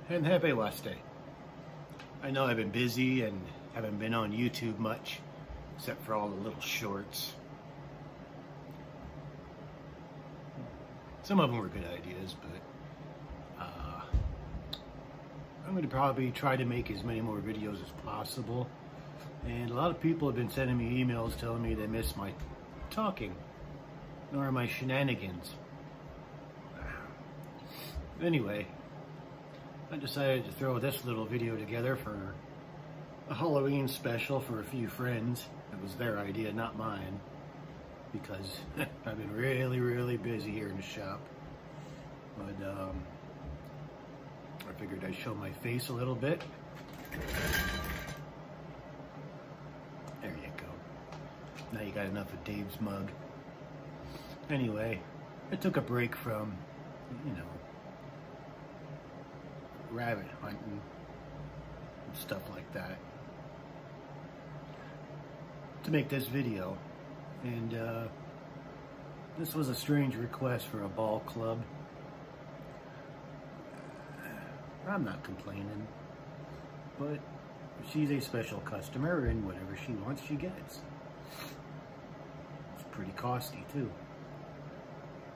and happy last day. I know I've been busy and haven't been on YouTube much, except for all the little shorts. Some of them were good ideas, but I'm going to probably try to make as many more videos as possible. And a lot of people have been sending me emails telling me they miss my talking, nor my shenanigans. Anyway, I decided to throw this little video together for a Halloween special for a few friends. It was their idea, not mine, because I've been really busy here in the shop. But I figured I'd show my face a little bit. There you go. Now you got enough of Dave's mug. Anyway, I took a break from, rabbit hunting and stuff like that to make this video. And this was a strange request for a ball club. I'm not complaining, but she's a special customer, and whatever she wants, she gets. It's pretty costly too.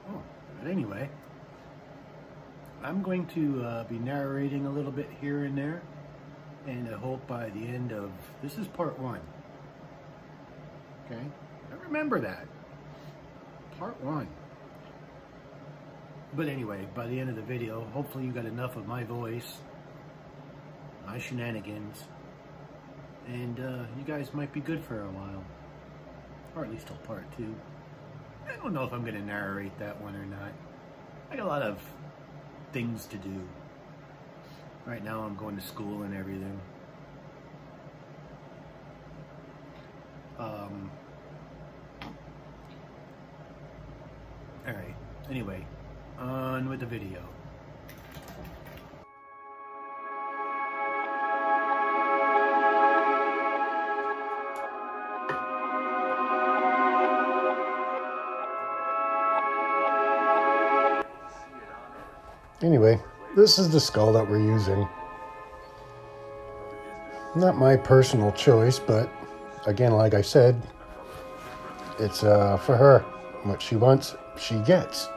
Oh, but anyway, I'm going to be narrating a little bit here and there, and I hope by the end of, this is part 1, okay? I remember that, part 1. But anyway, by the end of the video, hopefully you got enough of my voice, my shenanigans, and you guys might be good for a while, or at least till part 2. I don't know if I'm going to narrate that one or not. I got a lot of things to do. Right now I'm going to school and everything. Alright, anyway, on with the video. Anyway, this is the skull that we're using. Not my personal choice, but again, like I said, it's for her. What she wants, she gets.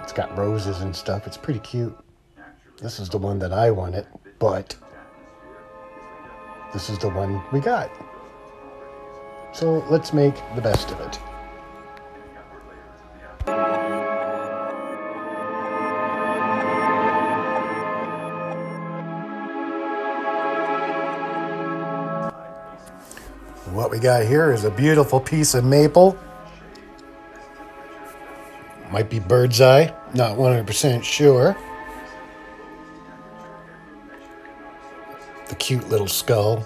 It's got roses and stuff. It's pretty cute. This is the one that I wanted, but this is the one we got. So let's make the best of it. What we got here is a beautiful piece of maple. Might be bird's eye, not 100% sure. The cute little skull.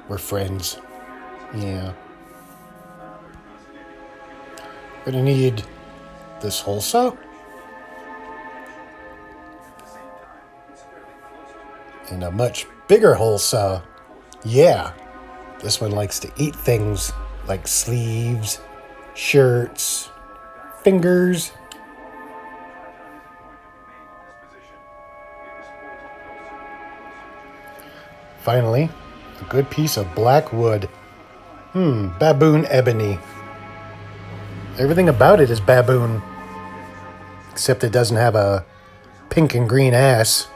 We're friends. Yeah. Gonna need this hole saw. And a much bigger hole saw. Yeah. This one likes to eat things like sleeves, shirts, fingers. Finally, a good piece of black wood. Baboon ebony. Everything about it is baboon, except it doesn't have a pink and green ass.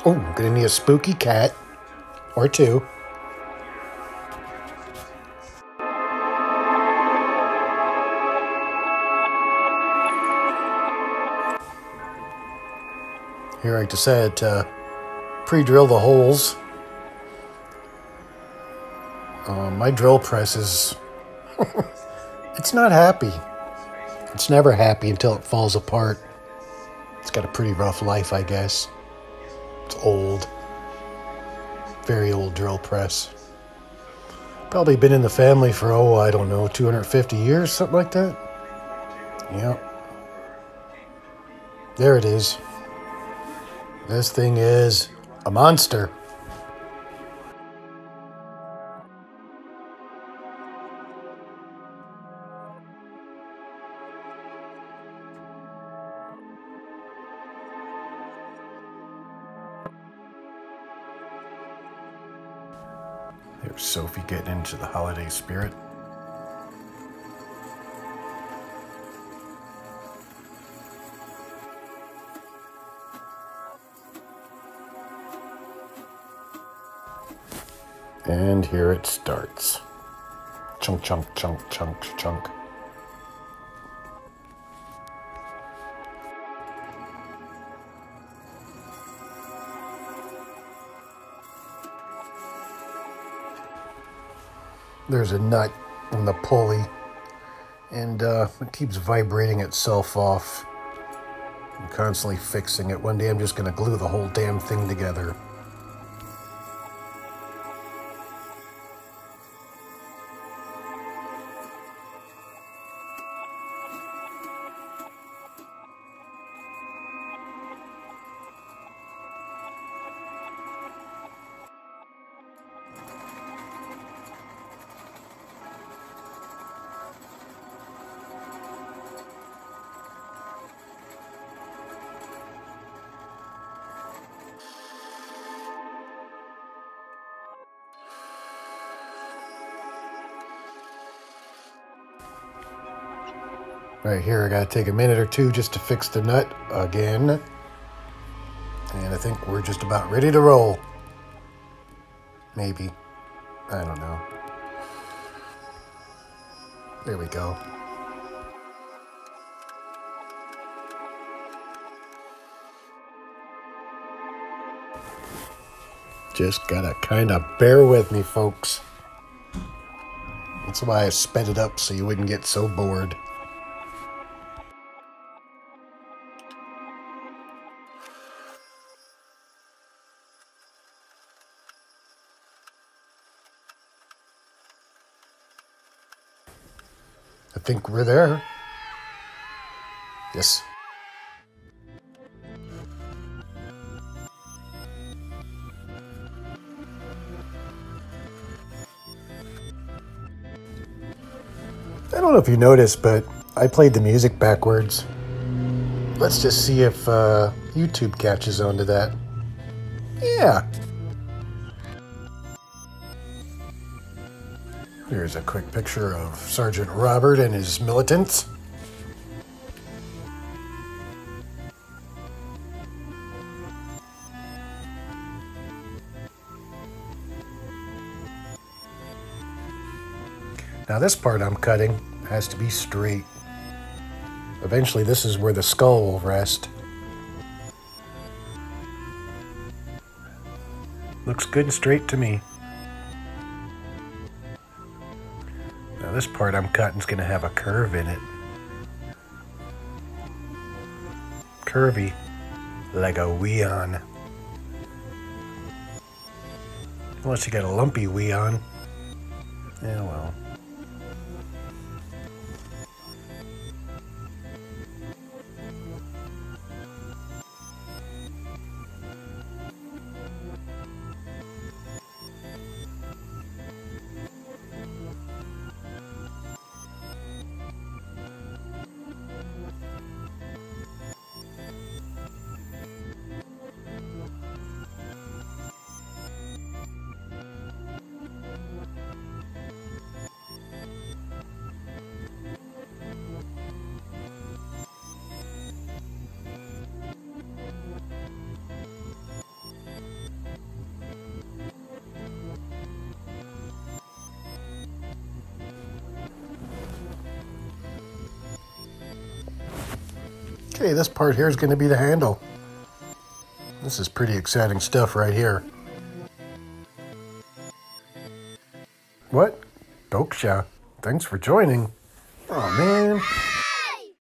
Oh, gonna need a spooky cat or two. Here I decided to pre-drill the holes. My drill press is, it's not happy. It's never happy until it falls apart. It's got a pretty rough life, I guess. It's old. Very old drill press. Probably been in the family for, I don't know, 250 years, something like that. Yep. There it is. This thing is a monster. There's Sophie getting into the holiday spirit. And here it starts. Chunk, chunk, chunk, chunk, chunk. There's a nut in the pulley, and it keeps vibrating itself off. I'm constantly fixing it. One day I'm just going to glue the whole damn thing together. Right here, I gotta take a minute or two just to fix the nut again. And I think we're just about ready to roll. Maybe. I don't know. There we go. Just gotta kind of bear with me, folks. That's why I sped it up so you wouldn't get so bored. I think we're there. Yes. I don't know if you noticed, but I played the music backwards. Let's just see if YouTube catches on to that. Yeah. Here's a quick picture of Sergeant Robert and his militants. Now this part I'm cutting has to be straight. Eventually this is where the skull will rest. Looks good and straight to me. Now this part I'm cutting is going to have a curve in it. Curvy, like a weon. Unless you got a lumpy weon. Yeah, well. Okay, this part here is going to be the handle. This is pretty exciting stuff right here. What? Doksha, thanks for joining. Oh man.